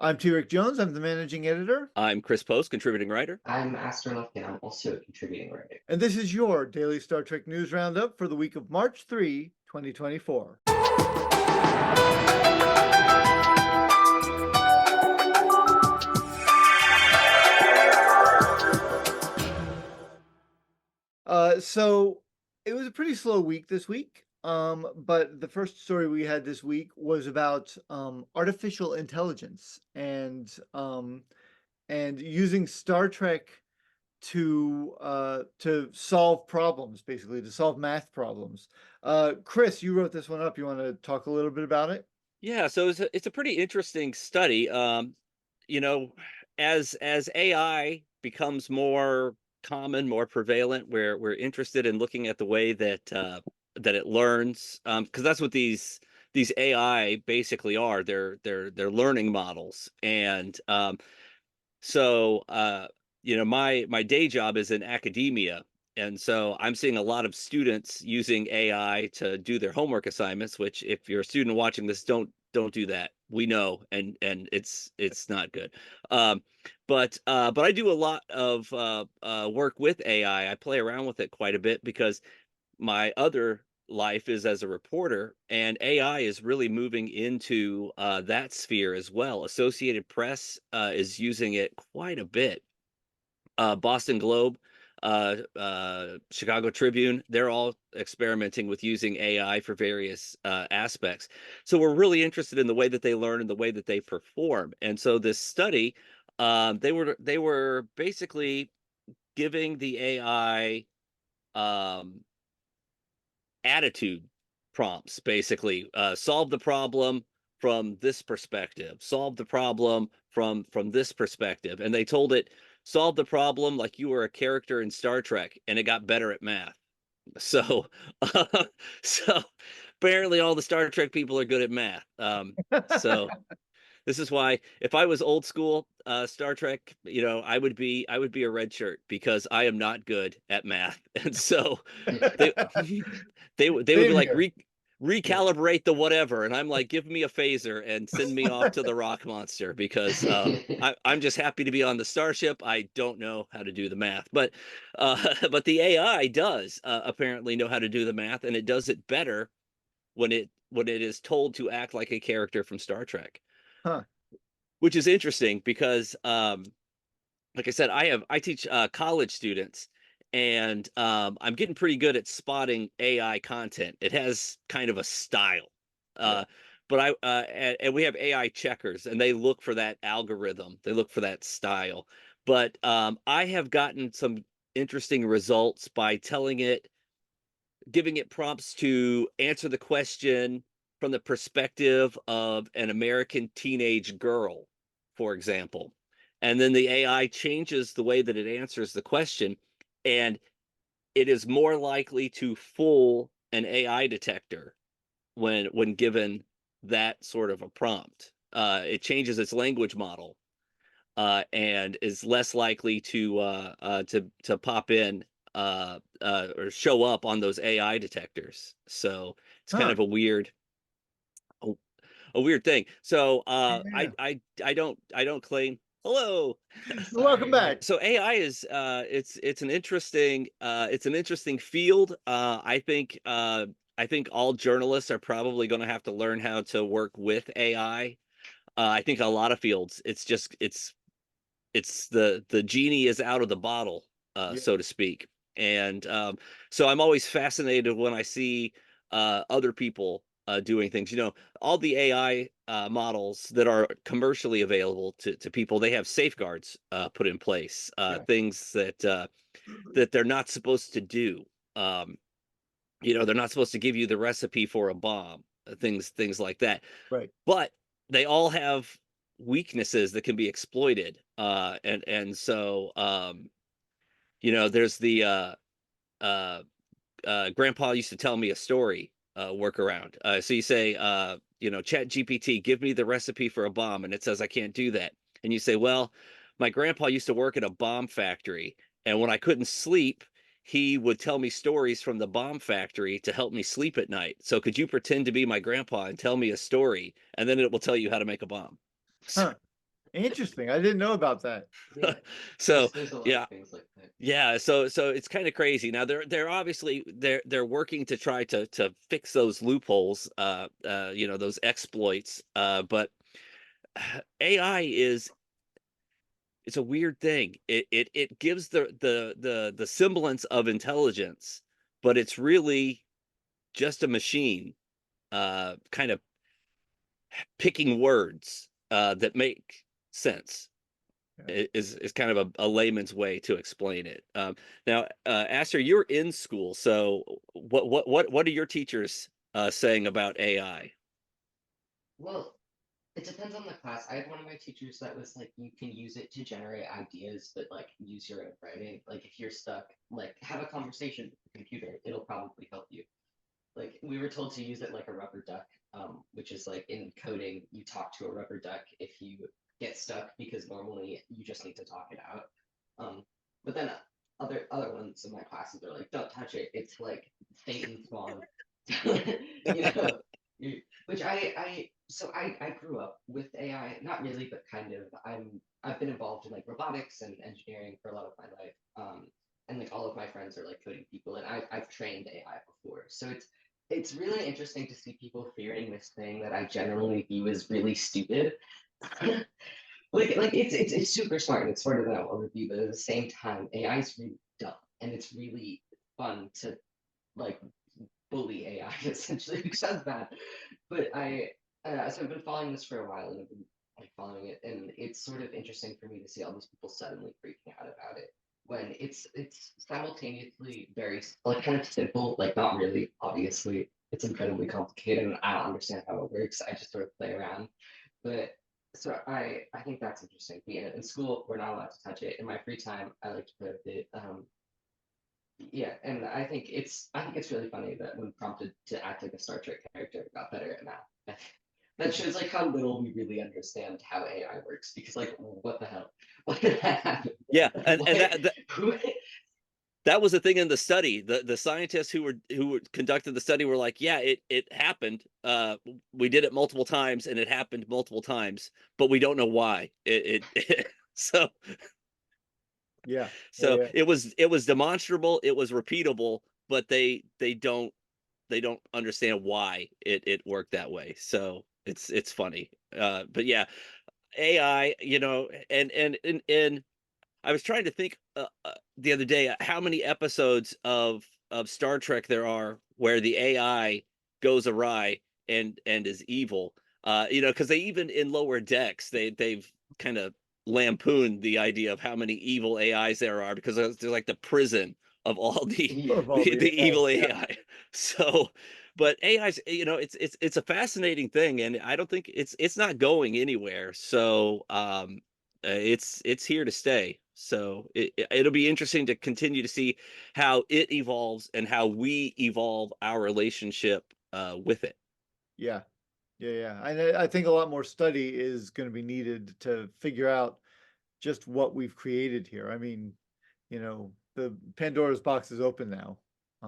I'm T. Rick Jones. I'm the managing editor, I'm Chris Post, contributing writer. I'm Aster Lufkin. I'm also a contributing writer. and this is your daily Star Trek news roundup for the week of March 3, 2024. So it was a pretty slow week this week. But the first story we had this week was about artificial intelligence and using Star Trek to solve problems, basically to solve math problems. Chris, you wrote this one up. You want to talk a little bit about it? Yeah, so it's a pretty interesting study. You know, as AI becomes more common, more prevalent, we're interested in looking at the way that it learns, because that's what these AI basically are. They're learning models, and so my day job is in academia, and so I'm seeing a lot of students using AI to do their homework assignments, which if you're a student watching this, don't do that. We know, and it's not good. um but I do a lot of work with AI. I play around with it quite a bit because my other life is as a reporter, and AI is really moving into that sphere as well. Associated Press is using it quite a bit. Boston Globe, Chicago Tribune, they're all experimenting with using AI for various aspects. So we're really interested in the way that they learn and the way that they perform. And so this study, they were basically giving the AI um, attitude prompts, basically. Solve the problem from this perspective, solve the problem from this perspective, and they told it, solve the problem like you were a character in Star Trek, and it got better at math. So so apparently all the Star Trek people are good at math. So this is why, if I was old school Star Trek, I would be a red shirt, because I am not good at math. And so they they would be Same like, here. Yeah. recalibrate the whatever, and I'm like, give me a phaser and send me off to the rock monster, because I'm just happy to be on the starship. I don't know how to do the math, but but the AI does apparently know how to do the math, and it does it better when it is told to act like a character from Star Trek, Huh. which is interesting because, like I said, I teach college students, and I'm getting pretty good at spotting AI content. It has kind of a style, Yeah. uh, but and we have AI checkers, and they look for that algorithm. They look for that style. But I have gotten some interesting results by giving it prompts to answer the question from the perspective of an American teenage girl, for example. And then the AI changes the way that it answers the question, and it is more likely to fool an AI detector when given that sort of a prompt. It changes its language model, and is less likely to pop in or show up on those AI detectors. So it's kind Huh. of a, a weird thing. So Yeah. I don't claim. Hello. Welcome Sorry. back. So AI is it's an interesting field. I think all journalists are probably going to have to learn how to work with AI. I think a lot of fields, it's the genie is out of the bottle, Yeah. so to speak. And so I'm always fascinated when I see other people doing things. All the AI models that are commercially available to people, they have safeguards put in place, Yeah. things that they're not supposed to do. Um, they're not supposed to give you the recipe for a bomb, things like that. Right. But they all have weaknesses that can be exploited. And so there's the uh grandpa used to tell me a story workaround. So you say, Chat GPT, give me the recipe for a bomb, and it says I can't do that. And you say, well, my grandpa used to work at a bomb factory, and when I couldn't sleep, he would tell me stories from the bomb factory to help me sleep at night. So could you pretend to be my grandpa and tell me a story, and then it will tell you how to make a bomb? Huh. Interesting. I didn't know about that. Yeah, So there's a lot yeah, of things like that. yeah, so it's kind of crazy. Now they're obviously they're working to try to fix those loopholes, you know, those exploits. But AI is it's a weird thing. It gives the semblance of intelligence, but it's really just a machine, kind of picking words that make sense. Yeah. Is kind of a layman's way to explain it. Now, Aster, you're in school, so what are your teachers saying about AI? Well, it depends on the class. I had one of my teachers that was like, you can use it to generate ideas, but like use your own writing. Like if you're stuck, like have a conversation with the computer, it'll probably help you. Like we were told to use it like a rubber duck, which is like in coding, you talk to a rubber duck if you get stuck because normally you just need to talk it out. But then other ones in my classes are like, don't touch it. It's like Satan's spawn. you know, which I grew up with AI, not really, but kind of. I've been involved in like robotics and engineering for a lot of my life. And like all of my friends are like coding people, and I've trained AI before, so it's really interesting to see people fearing this thing that I generally view as really stupid. Like it's super smart and it's smarter than I'll ever be, but at the same time, AI is really dumb and it's really fun to like bully AI essentially, which sounds bad. But so I've been following this for a while and I've been like following it, and it's sort of interesting for me to see all these people suddenly freaking out about it when it's simultaneously very like kind of simple, like not really, obviously. It's incredibly complicated and I don't understand how it works. I just sort of play around. But so I think that's interesting. Yeah, in school we're not allowed to touch it. In my free time, I like to play with it. Yeah, and I think it's really funny that when prompted to act like a Star Trek character, it got better at math. That shows like how little we really understand how AI works. Because like, what the hell? What did that happen? Yeah, and What? Who? that was the thing in the study. The scientists who conducted the study were like, yeah, it happened. We did it multiple times, and it happened multiple times, but we don't know why. So Yeah. Yeah. so Yeah. it was demonstrable, it was repeatable, but they don't understand why it worked that way. So it's funny. But yeah, AI, you know, and I was trying to think the other day how many episodes of Star Trek there are where the AI goes awry and is evil. You know, because they even in lower decks they've kind of lampooned the idea of how many evil AIs there are because they're like the prison of all the Yeah. Of all the, the the evil yeah. AI. So, but AI's, you know, it's a fascinating thing, and I don't think it's not going anywhere. So, it's here to stay. So it'll be interesting to continue to see how it evolves and how we evolve our relationship with it. Yeah. Yeah. Yeah. I think a lot more study is going to be needed to figure out just what we've created here. I mean, the Pandora's box is open now.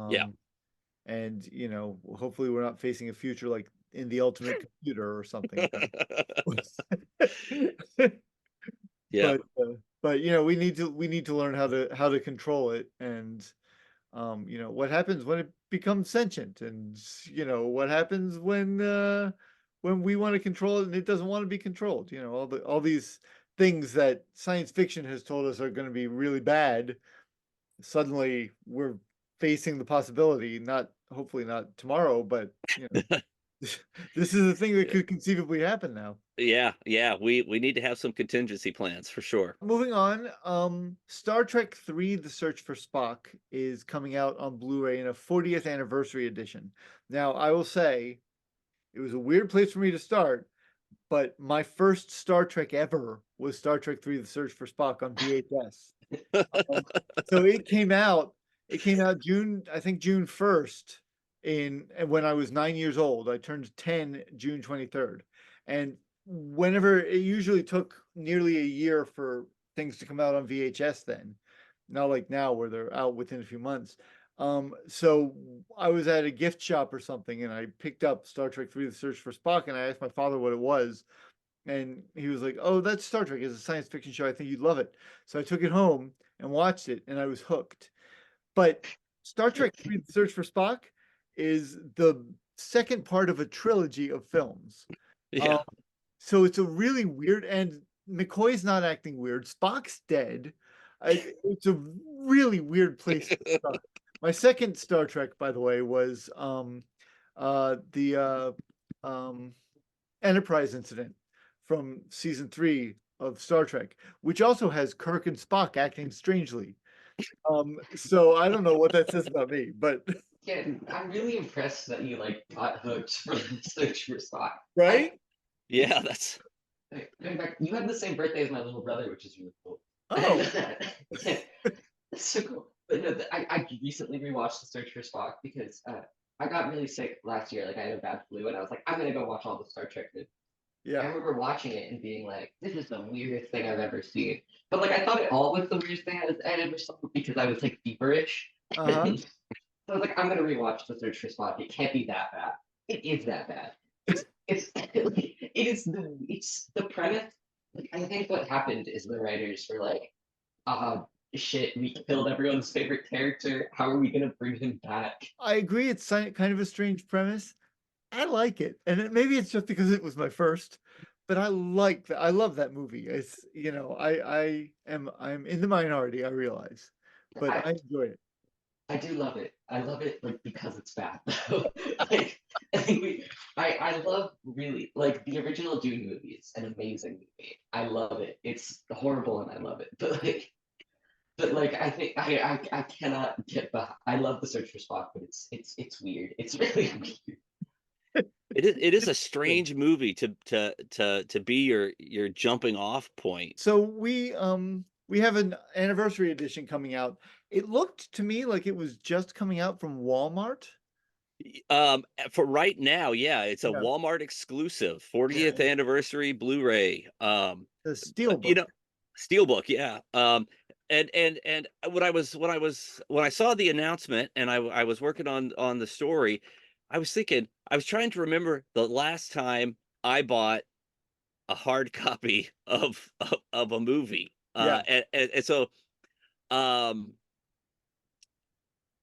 Yeah. Um, and hopefully we're not facing a future like in the ultimate computer or something. Yeah. But we need to learn how to control it, and what happens when it becomes sentient, and what happens when we want to control it and it doesn't want to be controlled. All these things that science fiction has told us are going to be really bad. Suddenly we're facing the possibility, not hopefully not tomorrow, but this is a thing that could conceivably happen now. Yeah, yeah, we need to have some contingency plans for sure. Moving on, Star Trek 3: The Search for Spock is coming out on Blu-ray in a 40th anniversary edition. Now, I will say it was a weird place for me to start, but my first Star Trek ever was Star Trek 3: The Search for Spock on VHS. Um, so it came out June, I think June 1st and when I was 9 years old. I turned 10 June 23rd. And whenever it usually took nearly a year for things to come out on VHS then, not like now where they're out within a few months. So I was at a gift shop or something and I picked up Star Trek 3: The Search for Spock and I asked my father what it was. and he was like, "Oh, that's Star Trek. It's a science fiction show. I think you'd love it." So I took it home and watched it, and I was hooked. But Star Trek 3: The Search for Spock is the second part of a trilogy of films. Um, Yeah. so it's a really weird, and McCoy's not acting weird. Spock's dead. It's a really weird place to start. My second Star Trek, by the way, was the Enterprise incident from season 3 of Star Trek, which also has Kirk and Spock acting strangely. So I don't know what that says about me, but Yeah, I'm really impressed that you like got hooked for the search for Spock. right? Yeah, that's Going back, you have the same birthday as my little brother, which is really cool. Oh, Yeah, that's so cool. But no, I recently rewatched The Search for Spock because I got really sick last year. Like I had a bad flu, and I was like, I'm gonna go watch all the Star Trek movies. I yeah. remember watching it and being like, this is the weirdest thing I've ever seen. But like I thought it all was the weirdest thing I'd ever saw because I was like feverish. Uh-huh. So I was like, I'm gonna rewatch The Search for Spock. It can't be that bad. It is that bad. It's like, it's the premise. Like I think what happened is the writers were like, shit, we killed everyone's favorite character. How are we gonna bring him back? I agree it's kind of a strange premise. I like it. And maybe it's just because it was my first, but I like that. I love that movie. It's, I'm in the minority, I realize, but I I enjoy it. I do love it. I love it like because it's bad. Like I think I love really like the original Dune movie is an amazing movie. I love it. It's horrible and I love it. But like I think I cannot get behind. I love The Search for Spock, but it's weird. It's really weird. it is a Good. strange movie to be your jumping off point. So we have an anniversary edition coming out. It looked to me like it was just coming out from Walmart. For right now, yeah, it's a Yeah. Walmart exclusive 40th anniversary Blu-ray. The You Steelbook. know, Steelbook, yeah. And when I saw the announcement and I was working on the story, I was thinking, I was trying to remember the last time I bought a hard copy of a movie. Yeah. And so um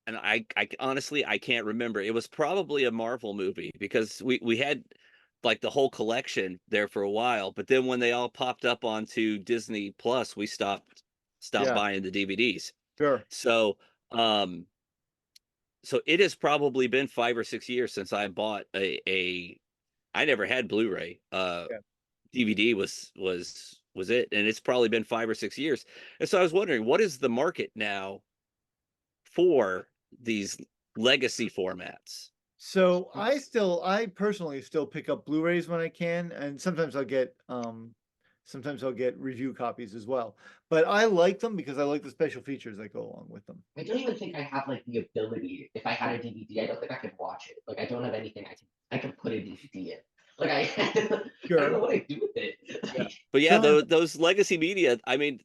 and I honestly I can't remember. It was probably a Marvel movie because we had like the whole collection there for a while, but then when they all popped up onto Disney Plus, we stopped Yeah. buying the DVDs. Sure. So um so it has probably been 5 or 6 years since I bought a I never had Blu-ray. Yeah. DVD was it, and it's probably been 5 or 6 years. And so I was wondering, what is the market now for these legacy formats? So I personally still pick up Blu-rays when I can, and sometimes I'll get review copies as well. But I like them because I like the special features that go along with them. I don't even think I have like the ability. If I had a DVD, I don't think I could watch it. Like I don't have anything I can put a DVD in. Like I don't know Sure. what I do with it. Yeah. But yeah, No, those legacy media, I mean,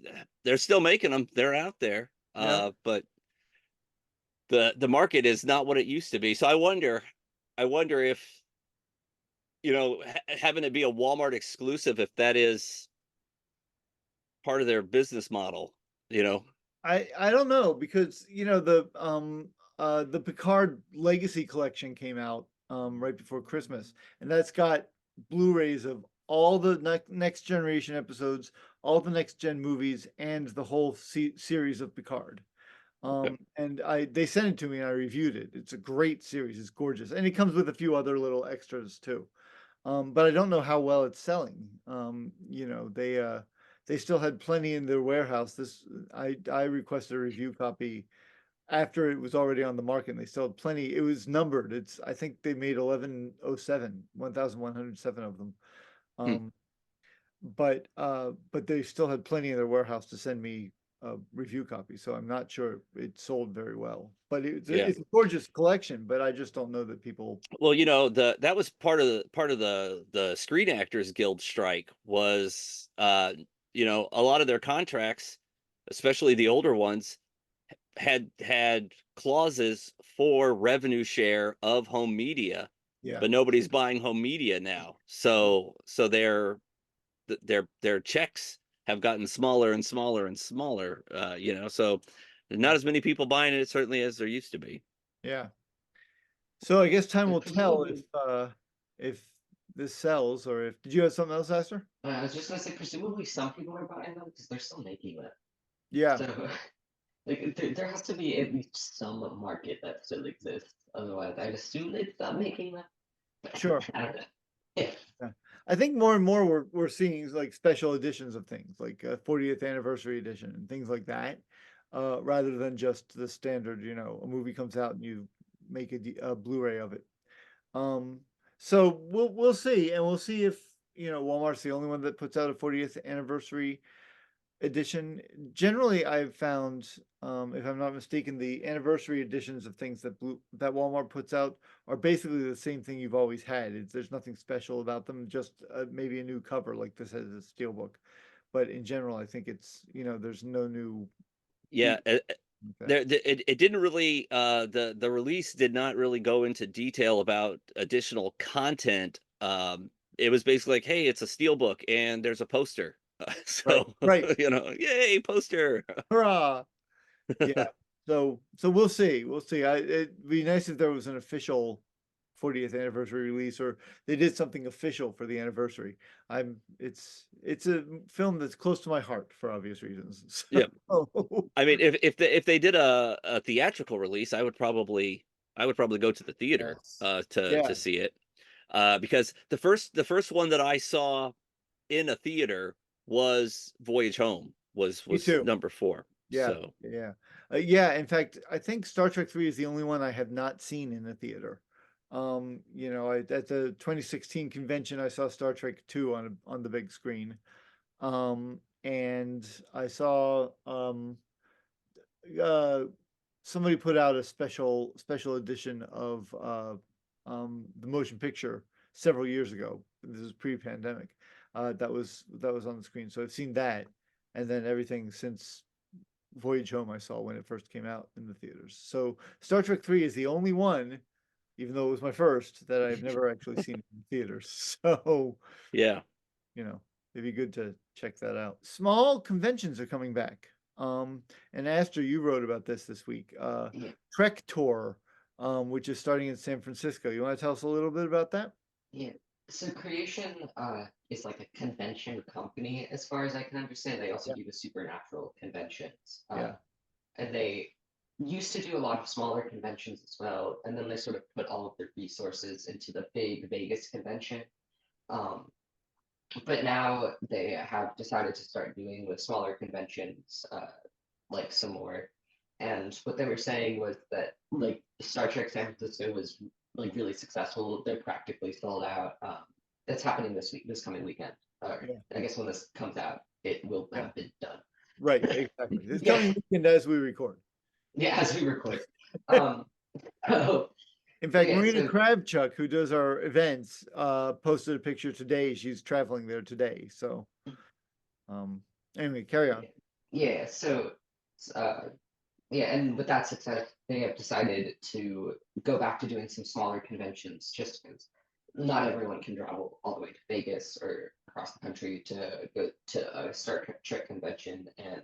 they're still making them. They're out there. yeah. But the market is not what it used to be. So I wonder if, having it be a Walmart exclusive, if that is part of their business model, you know. I don't know because the Picard Legacy Collection came out right before Christmas, and that's got Blu-rays of all the next generation episodes, all the next gen movies, and the whole series of Picard. And they sent it to me and I reviewed it. It's a great series. It's gorgeous, and it comes with a few other little extras too. But I don't know how well it's selling. They still had plenty in their warehouse. I requested a review copy after it was already on the market, and they still had plenty. It was numbered. I think they made 1107 of them. Hmm, Um, but they still had plenty in their warehouse to send me a review copy. So I'm not sure it sold very well. But yeah. it's a gorgeous collection. But I just don't know that people. Well, that was part of the Screen Actors Guild strike was a lot of their contracts, especially the older ones, had clauses for revenue share of home media, Yeah. but nobody's buying home media now. So they're their checks have gotten smaller and smaller and smaller. So not as many people buying it certainly as there used to be. Yeah. So I guess time But will tell presumably, if this sells, or if did you have something else, Aster? I was just gonna say, presumably some people are buying them because they're still making them. Yeah, So, like, there has to be at least some market that still exists. Otherwise, I'd assume they'd stop making them. sure. I don't know. Yeah. Yeah. I think more and more we're seeing like special editions of things like a 40th anniversary edition and things like that, rather than just the standard, a movie comes out and you make a Blu-ray of it. Um, so we'll see, and we'll see if Walmart's the only one that puts out a 40th anniversary edition. Generally, I've found, if I'm not mistaken, the anniversary editions of things that Walmart puts out are basically the same thing you've always had. There's nothing special about them, just maybe a new cover like this has a steelbook. But in general, I think there's no new Yeah, feature like that. it didn't really the release did not really go into detail about additional content. It was basically like, hey, it's a steelbook and there's a poster. Right, So right. yay, poster. Hurrah! Yeah. So we'll see. We'll see. It'd be nice if there was an official 40th anniversary release, or they did something official for the anniversary. It's a film that's close to my heart for obvious reasons. Yeah. So, I mean, if they did a theatrical release, I would probably go to the theater yes. to Yeah, see it. Because the first one that I saw in a theater was Voyage Home, me was too. number 4. Yeah, So yeah. Yeah, in fact, I think Star Trek 3 is the only one I have not seen in the theater. At the 2016 convention, I saw Star Trek 2 on the big screen. And I saw uh somebody put out a special edition of the motion picture several years ago. This was pre-pandemic. That was on the screen. So I've seen that, and then everything since Voyage Home I saw when it first came out in the theaters. So Star Trek 3 is the only one, even though it was my first, that I've never actually seen in theaters. So, yeah. you know, it'd be good to check that out. Small conventions are coming back. And Aster, you wrote about this week. Yeah. Trek Tour, which is starting in San Francisco. You want to tell us a little bit about that? Yeah. So Creation is like a convention company, as far as I can understand. They also Yeah. do the supernatural conventions. Yeah. And they used to do a lot of smaller conventions as well, and then they sort of put all of their resources into the big Vegas convention. Um, but now they have decided to start doing with smaller conventions, like some more. And what they were saying was that like Star Trek San Francisco was like really successful. They're practically sold out. That's happening this week, this coming weekend. Yeah. I guess when this comes out, it will Yeah. have been done. Right, exactly. This Yeah, coming weekend as we record. yeah, as we record. Um, oh, In fact, yeah, Marina so Kravchuk, who does our events, posted a picture today. She's traveling there today. So, um, anyway, carry on. yeah, so uh, yeah, and with that success, they have decided to go back to doing some smaller conventions just because not everyone can travel all the way to Vegas or across the country to go to a Star Trek convention, and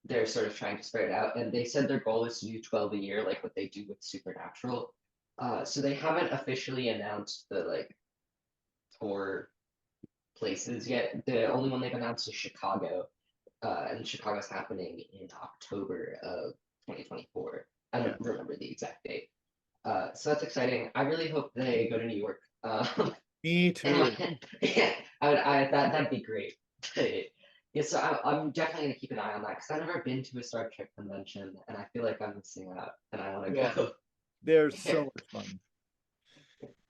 they're sort of trying to spread it out. And they said their goal is to do 12 a year, like what they do with Supernatural. So they haven't officially announced the like tour places yet. The only one they've announced is Chicago, and Chicago's happening in October of 2024. I Yeah, don't remember the exact date. So that's exciting. I really hope they go to New York. me And too. yeah, that'd be great. Yeah, so I'm definitely gonna keep an eye on that because I've never been to a Star Trek convention, and I feel like I'm missing out, and I want to Yeah, go. they're so much fun.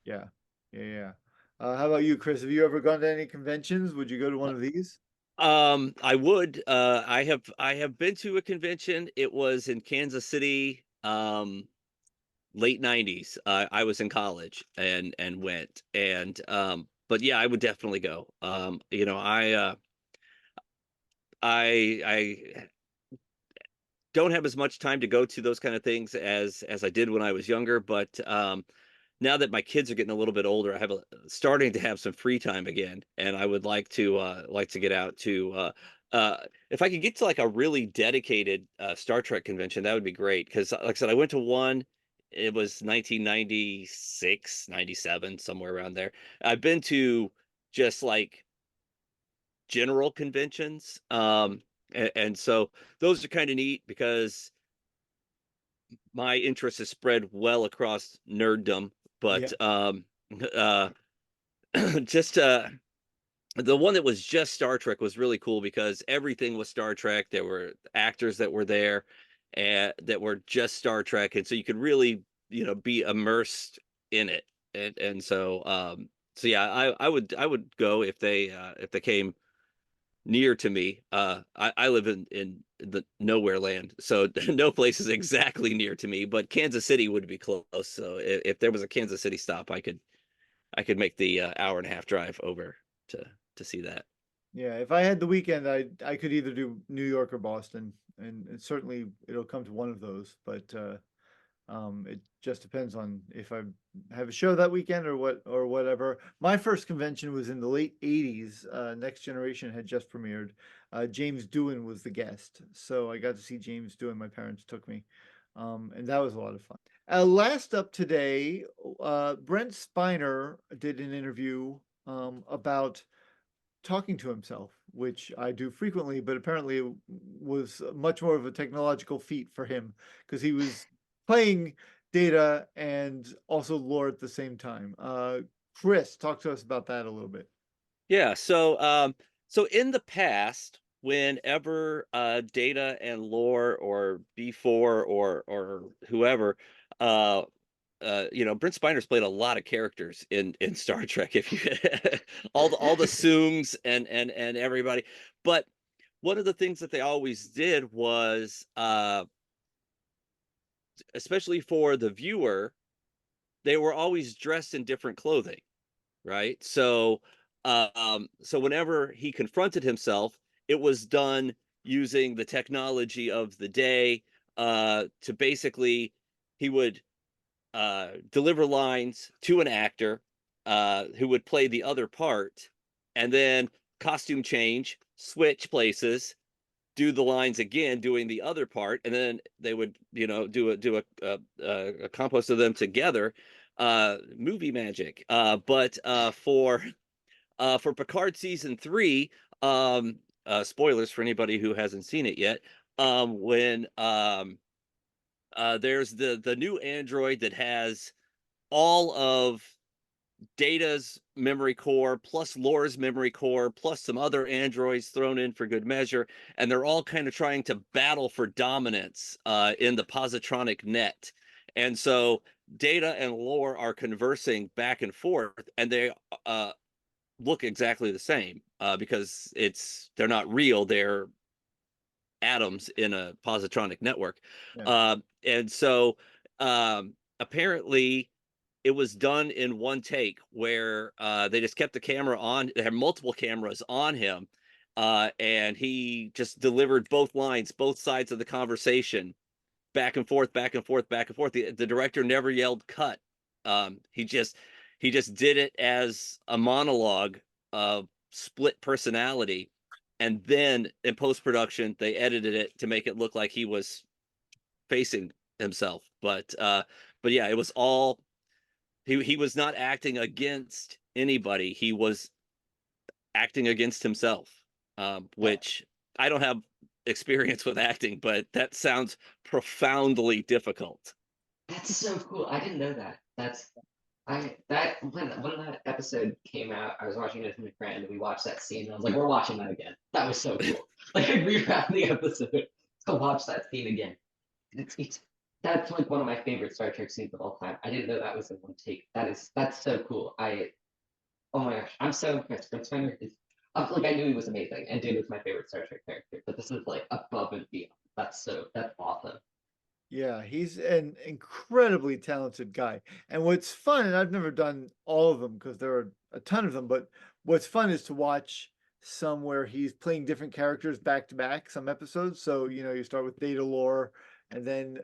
Yeah, yeah, yeah. How about you, Chris? Have you ever gone to any conventions? Would you go to one of these? I would. I have been to a convention. It was in Kansas City, late 90s. I was in college and went. And but yeah, I would definitely go. I don't have as much time to go to those kind of things as I did when I was younger, but now that my kids are getting a little bit older, I have starting to have some free time again, and I would like to get out to uh, if I could get to like a really dedicated Star Trek convention, that would be great. Because like I said, I went to one. It was 1996, 97, somewhere around there. I've been to just like general conventions, and so those are kind of neat because my interest is spread well across nerddom, Yeah. but uh, just the one that was just Star Trek was really cool because everything was Star Trek. There were actors that were there and that were just Star Trek, and so you could really, be immersed in it. And so so yeah, I would go if they came near to me. I live in the nowhere land, so no place is exactly near to me, but Kansas City would be close. So if there was a Kansas City stop, I could make the hour and a half drive over to to see that. Yeah, if I had the weekend, I could either do New York or Boston, and certainly it'll come to one of those. But it just depends on if I have a show that weekend or whatever. My first convention was in the late '80s. Next Generation had just premiered. James Doohan was the guest, so I got to see James Doohan. My parents took me, and that was a lot of fun. Last up today, Brent Spiner did an interview about talking to himself, which I do frequently, but apparently it was much more of a technological feat for him because he was playing data and also lore at the same time. Chris, talk to us about that a little bit. Yeah, so in the past, whenever Data and Lore or B4 or whoever uh Brent Spiner's played a lot of characters in Star Trek. If you all the Sooms and everybody, but one of the things that they always did was, especially for the viewer, they were always dressed in different clothing, right? So whenever he confronted himself, it was done using the technology of the day, to basically he would deliver lines to an actor who would play the other part, and then costume change, switch places, do the lines again, doing the other part, and then they would, a compost of them together. Movie magic. But for Picard season 3, spoilers for anybody who hasn't seen it yet. When There's the new android that has all of Data's memory core plus Lore's memory core plus some other androids thrown in for good measure, and they're all kind of trying to battle for dominance in the positronic net. And so Data and Lore are conversing back and forth, and they uh, look exactly the same, because they're not real; they're atoms in a positronic network. Yeah. And so apparently it was done in one take where they just kept the camera on. They had multiple cameras on him, and he just delivered both lines, both sides of the conversation, back and forth, back and forth, back and forth. The director never yelled cut. He just did it as a monologue of split personality, and then in post production they edited it to make it look like he was facing himself. But yeah, it was all he was not acting against anybody. He was acting against himself, which I don't have experience with acting, but that sounds profoundly difficult. That's so cool. I didn't know that. That when that episode came out, I was watching it with my friend, and we watched that scene, and I was like, "We're watching that again." That was so cool. Like I rewound the episode to watch that scene again. It's That's like one of my favorite Star Trek scenes of all time. I didn't know that was in one take. That's so cool. Oh my gosh, I'm so impressed. Brent Spiner is like I knew he was amazing, and dude was my favorite Star Trek character, but this is like above and beyond. That's awesome. Yeah, he's an incredibly talented guy. And what's fun, and I've never done all of them because there are a ton of them, but what's fun is to watch some where he's playing different characters back to back, some episodes. So, you start with Data Lore, and then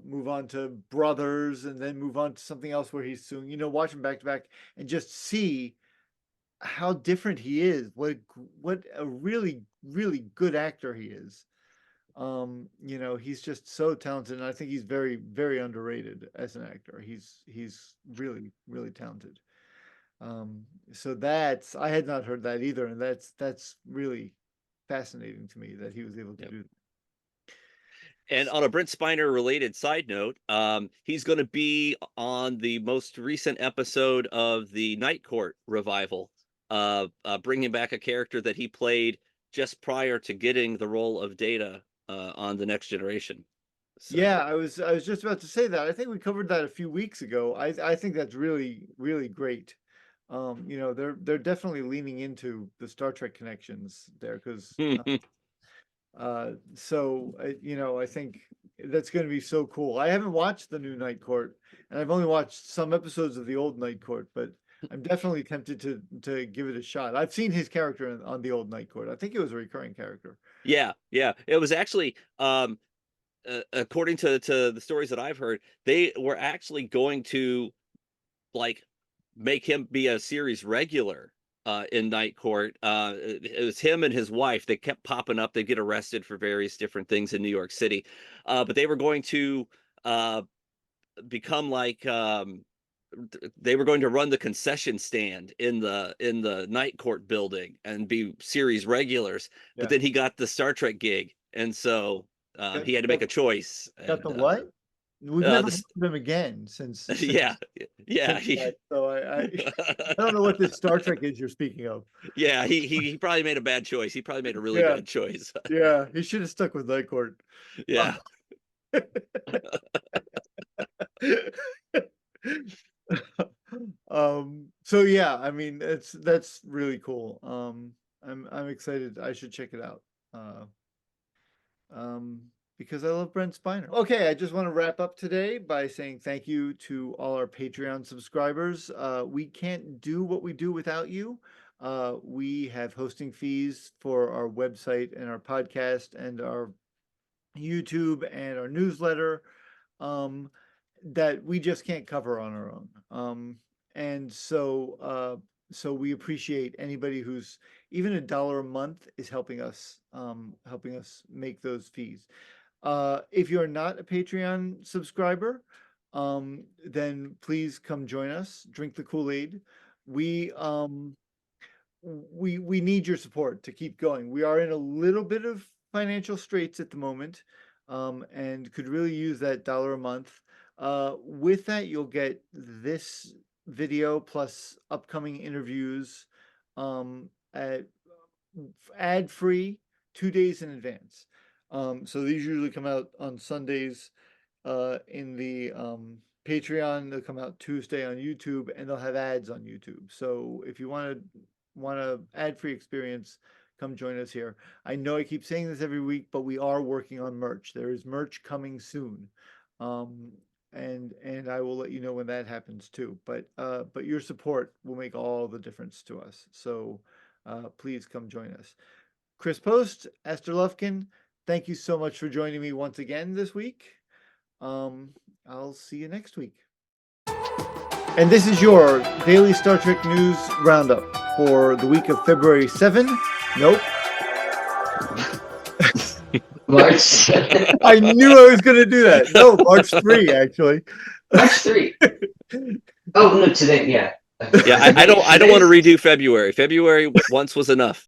move on to Brothers, and then move on to something else where he's suing. Watch him back to back and just see how different he is. What a really, really good actor he is. He's just so talented, and I think he's very, very underrated as an actor. He's really, really talented. So I had not heard that either, and that's really fascinating to me that he was able to Yep. do that. And on a Brent Spiner related side note, he's going to be on the most recent episode of the Night Court revival, bringing back a character that he played just prior to getting the role of Data on The Next Generation. So, Yeah, I was just about to say that. I think we covered that a few weeks ago. I think that's really, really great. They're definitely leaning into the Star Trek connections there because I think that's going to be so cool. I haven't watched the new Night Court, and I've only watched some episodes of the old Night Court, but I'm definitely tempted to give it a shot. I've seen his character on the old Night Court. I think it was a recurring character. yeah, it was actually according to the stories that I've heard, they were actually going to like make him be a series regular in Night Court. It was him and his wife. They kept popping up. They get arrested for various different things in New York City, but they were going to become like they were going to run the concession stand in the Night Court building and be series regulars. Yeah. But then he got the Star Trek gig, and so he had to make a choice. Got And, the what? We've never the, heard of him again since yeah, since that. So I don't know what this Star Trek is you're speaking of. Yeah, he probably made a bad choice. He probably made a really Yeah. bad choice. Yeah, he should have stuck with Night Court. Yeah. So yeah, I mean that's really cool. I'm excited. I should check it out. Because I love Brent Spiner. Okay, I just want to wrap up today by saying thank you to all our Patreon subscribers. We can't do what we do without you. We have hosting fees for our website and our podcast and our YouTube and our newsletter that we just can't cover on our own. And so we appreciate anybody who's even $1 a month is helping us make those fees. If you're not a Patreon subscriber, then please come join us. Drink the Kool-Aid. We need your support to keep going. We are in a little bit of financial straits at the moment, and could really use that $1 a month. With that, you'll get this video plus upcoming interviews at ad-free 2 days in advance. So these usually come out on Sundays in the Patreon. They'll come out Tuesday on YouTube, and they'll have ads on YouTube. So if you want a ad-free experience, come join us here. I know I keep saying this every week, but we are working on merch. There is merch coming soon. And I will let you know when that happens too. But your support will make all the difference to us. So please come join us. Chris Post, Aster Lufkin, thank you so much for joining me once again this week. I'll see you next week. And this is your daily Star Trek news roundup for the week of February 7. Nope. March. I knew I was going to do that. No, March 3, actually. March 3. Oh no, today, yeah. Yeah, I don't want to redo February. February once was enough.